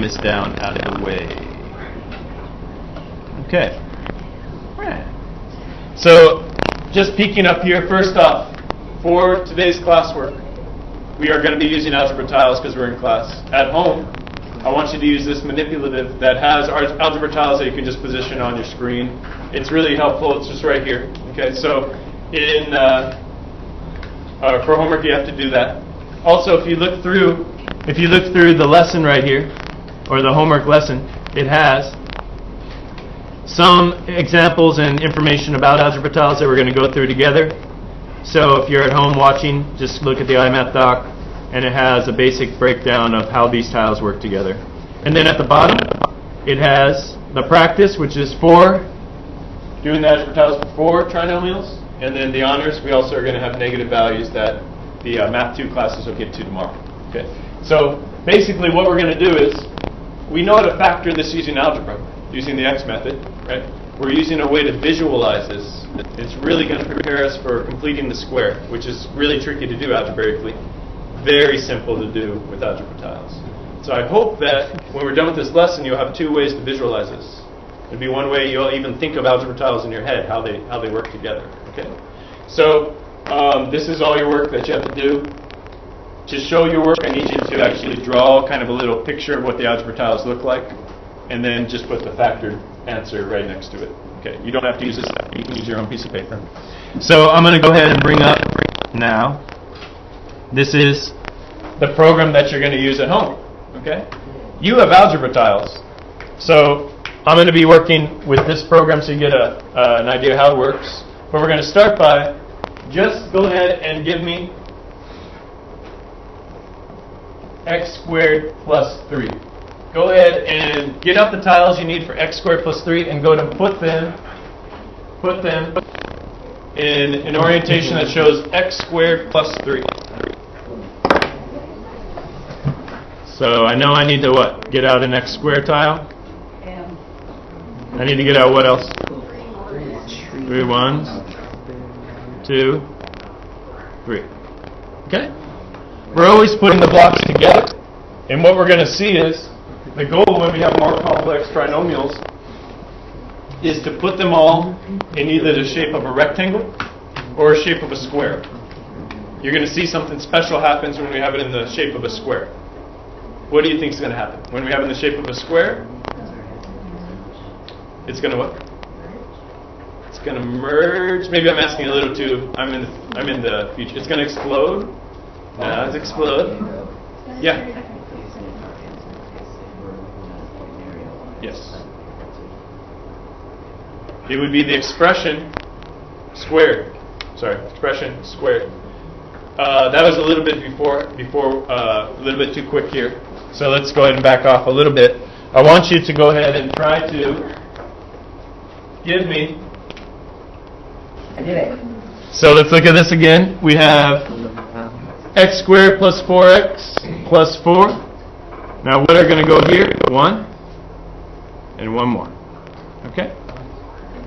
this down out of the way. Okay. Right. So, just peeking up here, first off, for today's classwork, we are going to be using algebra tiles because we're in class. At home, I want you to use this manipulative that has algebra tiles that you can just position on your screen. It's really helpful. It's just right here. Okay, so for homework you have to do that. Also, if you look through the lesson right here, or the homework lesson, it has some examples and information about algebra tiles that we're going to go through together. So if you're at home watching, just look at the iMath doc, and it has a basic breakdown of how these tiles work together. And then at the bottom, it has the practice, which is for doing the algebra tiles for trinomials. And then the honors, we also are going to have negative values that the Math 2 classes will get to tomorrow. Okay. So basically what we're going to do is, we know how to factor this using algebra, using the X method, right? We're using a way to visualize this. It's really going to prepare us for completing the square, which is really tricky to do algebraically. Very simple to do with algebra tiles. So I hope that when we're done with this lesson, you'll have two ways to visualize this. It'll be one way you'll even think of algebra tiles in your head, how they work together. Okay. So this is all your work that you have to do. To show your work, I need you to actually draw kind of a little picture of what the algebra tiles look like, and then just put the factored answer right next to it. Okay, you don't have to use this. You can use your own piece of paper. So I'm going to go ahead and bring up now. This is the program that you're going to use at home. Okay, you have algebra tiles, so I'm going to be working with this program so you get an idea how it works. But we're going to start by just go ahead and give me x squared plus 3. Go ahead and get out the tiles you need for x squared plus 3 and go to put them in an orientation that shows x squared plus 3. So I know I need to what? Get out an x squared tile? I need to get out what else? 3 ones, 2, 3. Okay? We're always putting the blocks together, and what we're going to see is the goal when we have more complex trinomials is to put them all in either the shape of a rectangle or a shape of a square. You're going to see something special happens when we have it in the shape of a square. What do you think is going to happen? When we have it in the shape of a square, it's going to what? It's going to merge. Maybe I'm asking a little too. I'm in the future. It's going to explode. Now it's explode. Yeah. Yes. It would be the expression squared. Sorry, expression squared. That was a little bit before, a little bit too quick here. So let's go ahead and back off a little bit. I want you to go ahead and try to give me. I did it. So let's look at this again. We have x squared plus 4x plus 4. Now what are going to go here? 1 and 1 more. Okay?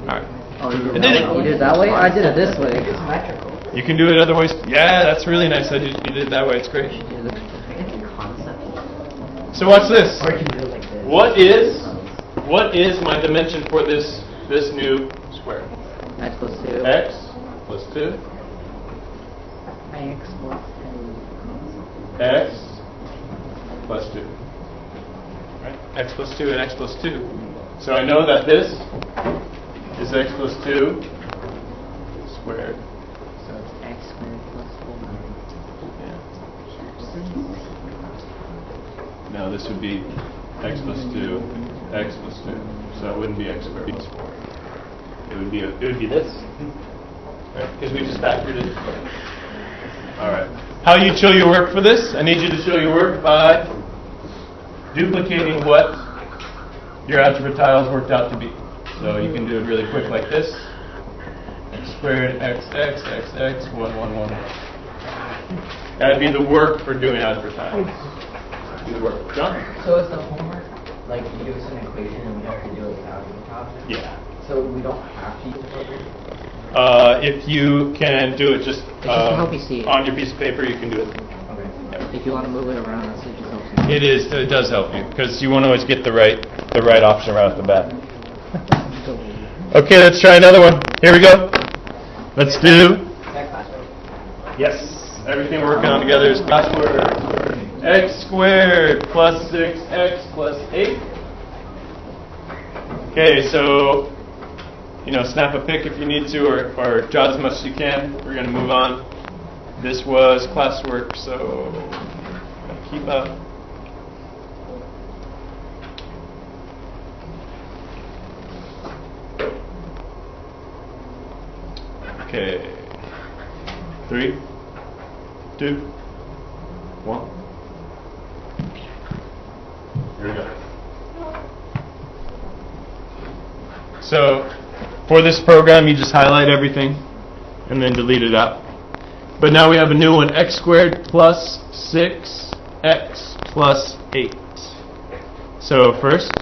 Alright. Oh, you did it that way? I did it this way. It's symmetrical. You can do it other ways. Yeah, that's really nice that you did it that way. It's great. So watch this. Or you can do it like this. What is my dimension for this new square? X plus 2. X plus 2. X plus 2. X plus 2. Right? X plus 2 and x plus 2. So I know that this is x plus 2 squared. So it's x squared plus 4. Yeah. Now this would be x plus 2, x plus 2. So it wouldn't be x squared plus 4. It would be this. Right? Because we just factored it. Alright. How you show your work for this? I need you to show your work by duplicating what your algebra tiles worked out to be. So you can do it really quick like this. X squared, x, 1, 1, 1. That'd be the work for doing algebra tiles. Do the work. John? So is the homework, like you give us an equation and we have to do it with algebra tiles? Yeah. So we don't have to use the program? If you can do it just to help you see it. on your piece of paper, you can do it. Okay. Yeah. If you want to move it around, it just helps you. It is. It does help you because you want to always get the right option right off the bat. Okay, let's try another one. Here we go. Let's do. Yes. Everything we're working on together is classwork. X squared plus 6x plus 8. Okay, so snap a pic if you need to, or jot as much as you can. We're going to move on. This was classwork, so keep up. Okay. 3, 2, 1. Here we go. So, for this program, you just highlight everything and then delete it out. But now we have a new one, x squared plus 6x plus 8. So first,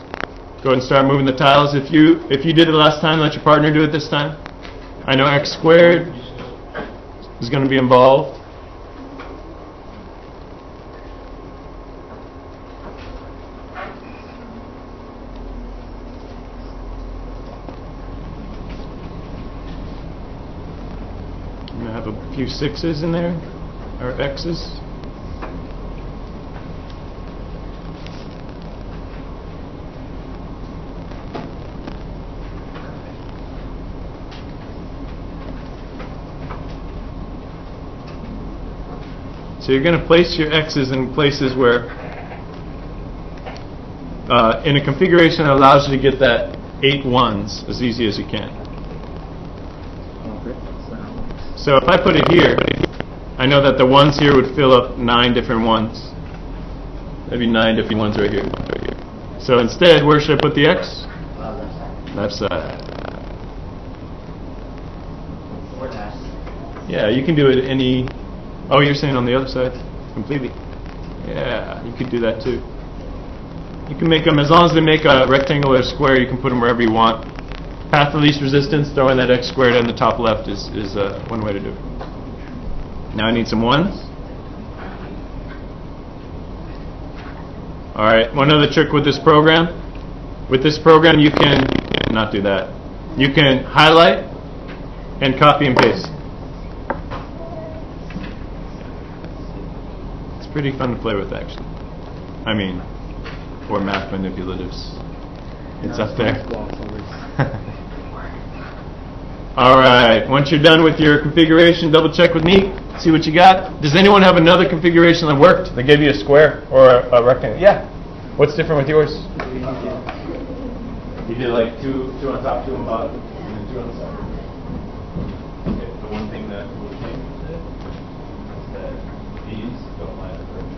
go ahead and start moving the tiles. If you did it last time, let your partner do it this time. I know x squared is going to be involved. I'm going to have a few 6's in there, or x's. So you're going to place your x's in places where, in a configuration that allows you to get that 8 ones as easy as you can. So if I put it here, I know that the ones here would fill up 9 different ones. That'd be 9 different ones right here. So instead, where should I put the x? Left side. Yeah, you can do it any. Oh, you're saying on the other side? Completely. Yeah, you could do that too. You can make them, as long as they make a rectangle or a square, you can put them wherever you want. Path of least resistance, throwing that x squared on the top left is one way to do it. Now I need some ones. Alright, one other trick with this program. With this program you can not do that. You can highlight and copy and paste. Pretty fun to play with, actually. I mean, for math manipulatives. It's up there. Alright, once you're done with your configuration, double check with me, see what you got. Does anyone have another configuration that worked? That gave you a square or a rectangle? Yeah. What's different with yours? You did like two on top, 2 on bottom, and then 2 on the side. Okay, the one thing that will change is that these don't line up perfectly.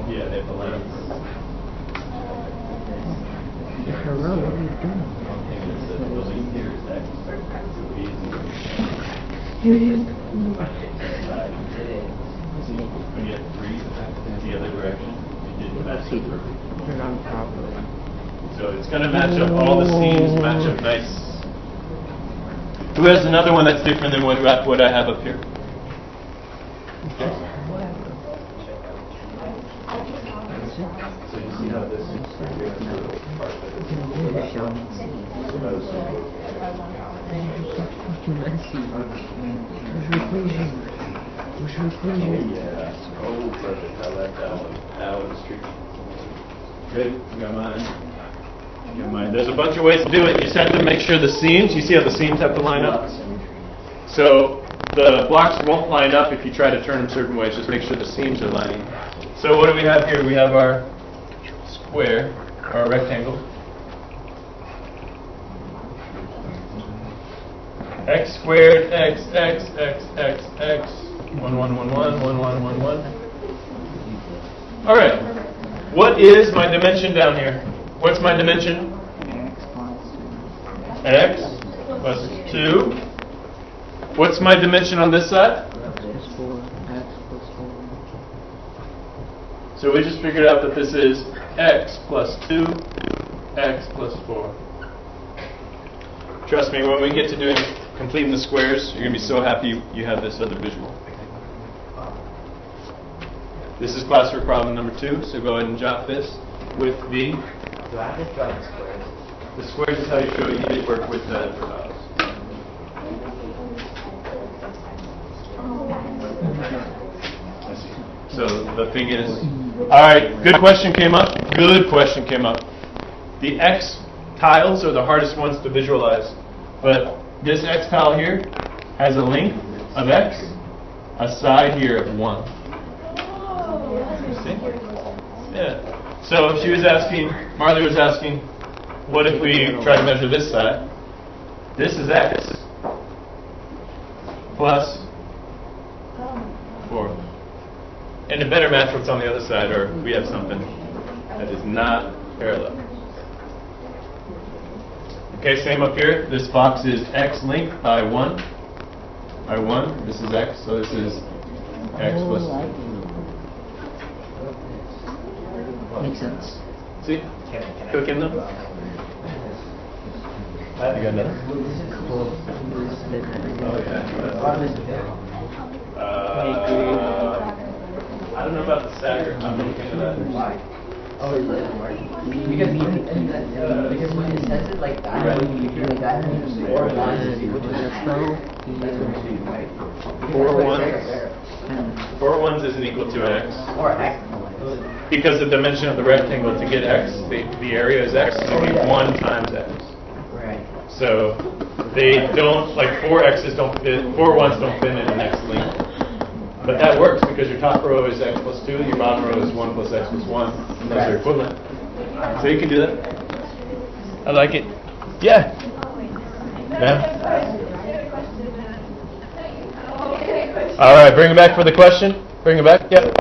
Yeah, they have the lines. Hello, what are you doing? One thing is that the building here is X. When you have 3 the other direction, you did that perfect. Turn on properly. So it's going to match up, all the seams match up nice. Who has another one that's different than what I have up here? Okay. So you see how this is part yeah. Oh, perfect. I like that one. That one's tricky. Good. You got mine. You got mine. There's a bunch of ways to do it. You just have to make sure the seams, you see how the seams have to line up? So the blocks won't line up if you try to turn them certain ways. Just make sure the seams are lining. So what do we have here? We have our square, or rectangle. X squared, x, 1, 1, 1, 1, 1, 1, 1, 1. All right. What is my dimension down here? What's my dimension? X plus 2. What's my dimension on this side? So we just figured out that this is x plus 2, x plus 4. Trust me, when we get to completing the squares, you're going to be so happy you have this other visual. This is classwork problem number 2, so go ahead and jot this with the Do I have to draw the squares? The squares is how you show you did work with the tiles. So the thing is, all right, good question came up. Good question came up. The X tiles are the hardest ones to visualize, but this X tile here has a length of X, a side here of 1. You see? Yeah. So she was asking, Marley was asking, what if we try to measure this side? This is X plus 4. And a better match what's on the other side, or we have something that is not parallel. Okay, same up here. This box is X length by 1. By 1. This is X, so this is X plus 2. Makes sense. See? Cooking them? I got another. Oh, yeah. I don't know about the stagger. I'm looking into that. Why? Oh, is it? Because when it says it like that, Right. when you do like that, then it's 4 1 is equal to X. That's what you do, right? 4 4 ones isn't equal to X. Or X. Because the dimension of the rectangle to get X, the area is X, so you need 1 times X. Right. So they don't, like 4 X's don't fit, 4 ones don't fit in an X length. But that works because your top row is X plus 2, your bottom row is 1 plus X plus 1, and those are equivalent. So you can do that. I like it. Yeah. Yeah. All right, bring it back for the question. Bring it back. Yep.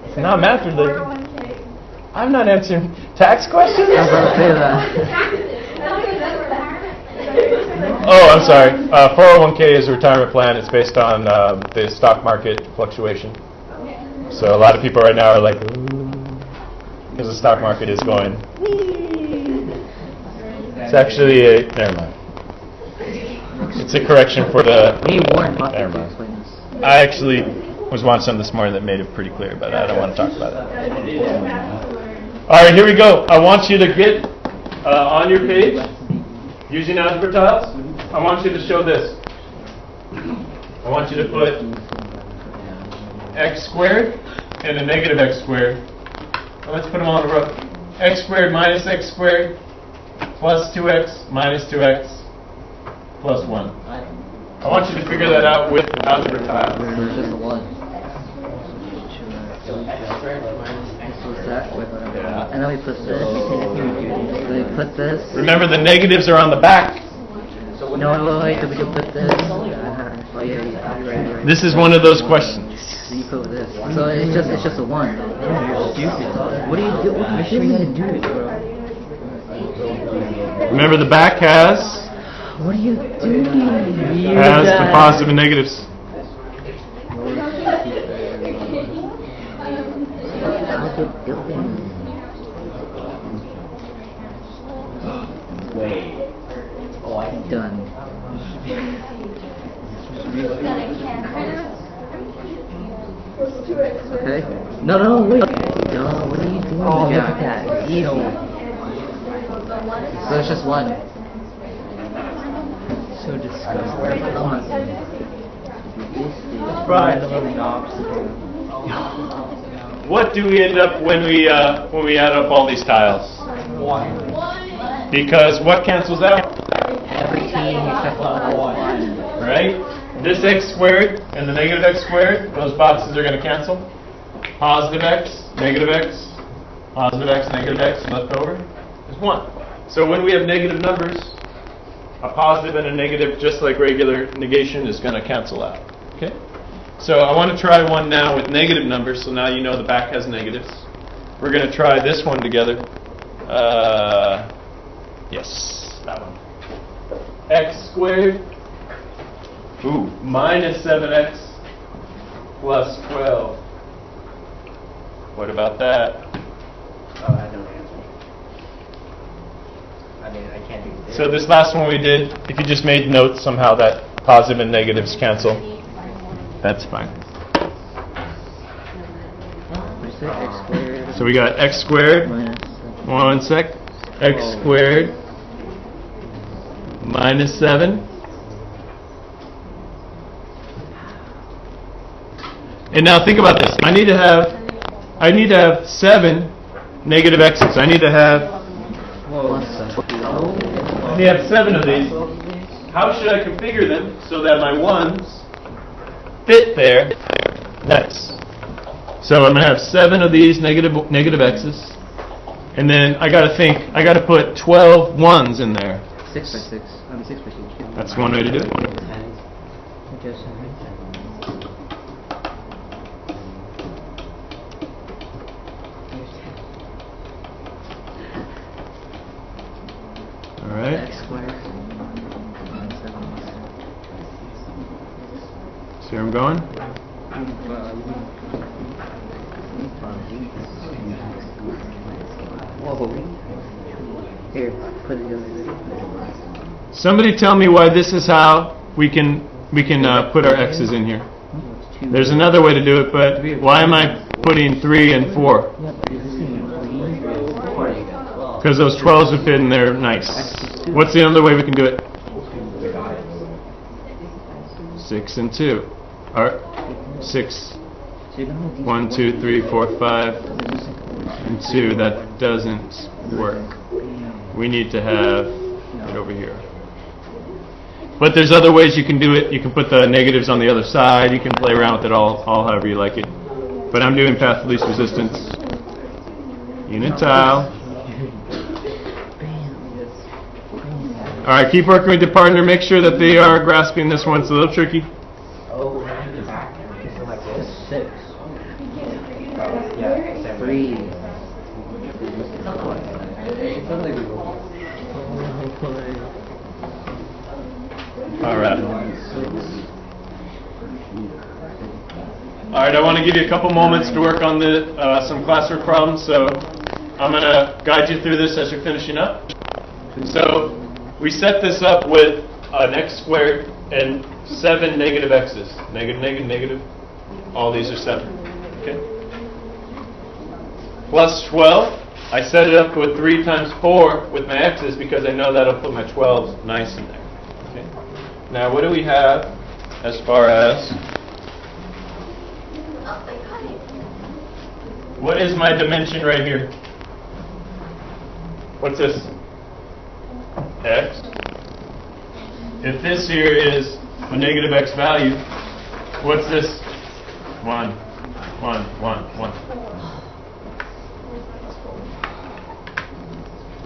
It's not math related. I'm not answering tax questions. I was about to say that. Oh, I'm sorry. 401k is a retirement plan. It's based on the stock market fluctuation. So a lot of people right now are like, because the stock market is going. It's actually never mind. It's a correction for the. Never mind. I actually was watching something this morning that made it pretty clear, but I don't want to talk about that. All right, here we go. I want you to get on your page using algebra tiles. I want you to show this. I want you to put x squared and a negative x squared. Well, let's put them all in a row. X squared minus x squared plus 2x minus 2x plus 1. I want you to figure that out with algebra tiles. There's just a 1. Yeah. And then we put this. We put this. Remember, the negatives are on the back. No, wait, we can put this. Oh yeah, right. This is one of those questions. So you put this. So it's just a 1. You're stupid. What do you do? I show you how to do it, bro. Remember, the back has What are you doing? the positive and negatives. Wait. Oh, I can Done. Okay. No, wait. No, what are you doing? Oh, look at that. Ew. So it's just 1. So disgusting. Right. What do we end up when we add up all these tiles? 1. Because what cancels out? Everything except for 1. Right? This x squared and the negative x squared, those boxes are going to cancel. Positive x, negative x, positive x, negative x, left over is 1. So when we have negative numbers, a positive and a negative, just like regular negation, is going to cancel out. Okay? So I want to try one now with negative numbers, so now you know the back has negatives. We're going to try this one together. Yes, that one. X squared minus 7x plus 12. What about that? Oh, I know the answer. I mean, I can't do this. So this last one we did, if you just made notes somehow that positive and negatives cancel, that's fine. X squared. So we got x squared, Minus 1 sec, x squared minus 7. And now think about this. I need to have 7 negative x's. I need to have 7 of these. How should I configure them so that my 1s fit there? Nice. So I'm going to have 7 of these negative x's. And then I got to put 12 1s in there. 6 by 6. I mean 6 by 6. That's one way to do it. All right. X squared. Minus 7. See where I'm going? Here, put it over. Somebody tell me why this is how we can put our x's in here. There's another way to do it, but why am I putting 3 and 4? Because those 12s would fit in there nice. What's the other way we can do it? 6 and 2. Or 6. 1, 2, 3, 4, 5, and 2. That doesn't work. We need to have it over here. But there's other ways you can do it. You can put the negatives on the other side. You can play around with it all however you like it. But I'm doing path of least resistance. Unitile. All right, keep working with your partner. Make sure that they are grasping this one. It's a little tricky. Oh, so like this? 6. Yeah, 3. All right. All right, I want to give you a couple moments to work on some classwork problems, so I'm going to guide you through this as you're finishing up. So we set this up with an x squared and 7 negative x's. Negative, negative, negative. All these are 7. Okay. Plus 12. I set it up with 3 times 4 with my x's because I know that'll put my 12s nice in there. Okay. Now what do we have as far as... What is my dimension right here? What's this? X. If this here is a negative x value, what's this? 1, 1, 1, 1.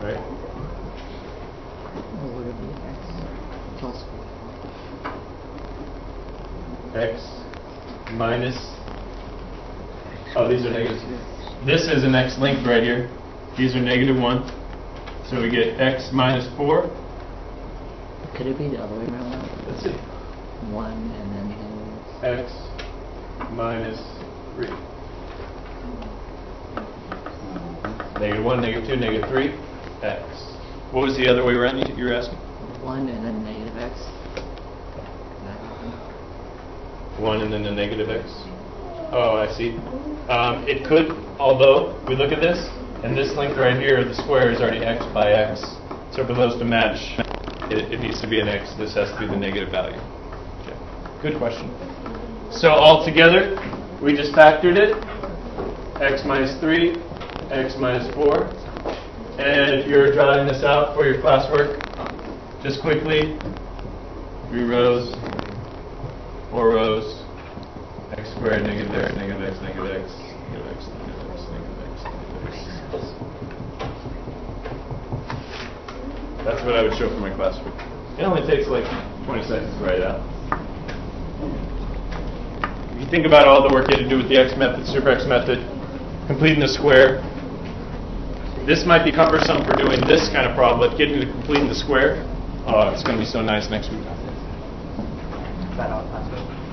Right? X minus... Oh, these are negatives. This is an x linked right here. These are negative 1. So we get x minus 4. Could it be the other way around? Let's see. 1 and then X minus 3. Negative 1, negative 2, negative 3, x. What was the other way around you were asking? 1 and then negative x. 1 and then the negative x. Oh, I see. It could, although we look at this, and this length right here, the square is already x by x. So for those to match, it needs to be an x. This has to be the negative value. Okay. Good question. So altogether, we just factored it. X minus 3, x minus 4. And if you're drawing this out for your classwork, just quickly, 3 rows, 4 rows, x squared, negative x, negative x, negative x, negative x, negative x, negative x, negative x. That's what I would show for my classwork. It only takes like 20 seconds to write it out. If you think about all the work you had to do with the x method, super x method, completing the square, this might be cumbersome for doing this kind of problem, but getting to completing the square, oh, it's going to be so nice next week.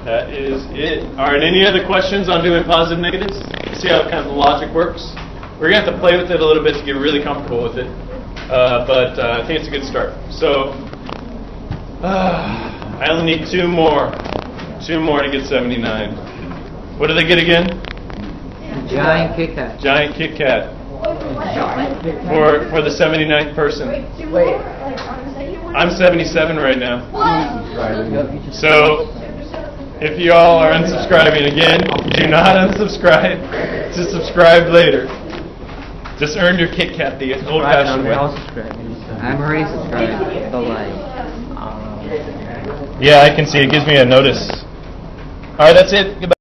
That is it. All right, any other questions on doing positive negatives? See how kind of the logic works? We're going to have to play with it a little bit to get really comfortable with it. But I think it's a good start. So, I only need 2 more. 2 more to get 79. What do they get again? Giant Kit Kat. Giant Kit Kat. For the 79th person. Wait. I'm 77 right now. So, if you all are unsubscribing again, do not unsubscribe to subscribe later. Just earn your Kit Kat the old-fashioned way. I'm already subscribed, but like... Yeah, I can see. It gives me a notice. Alright, that's it. Goodbye.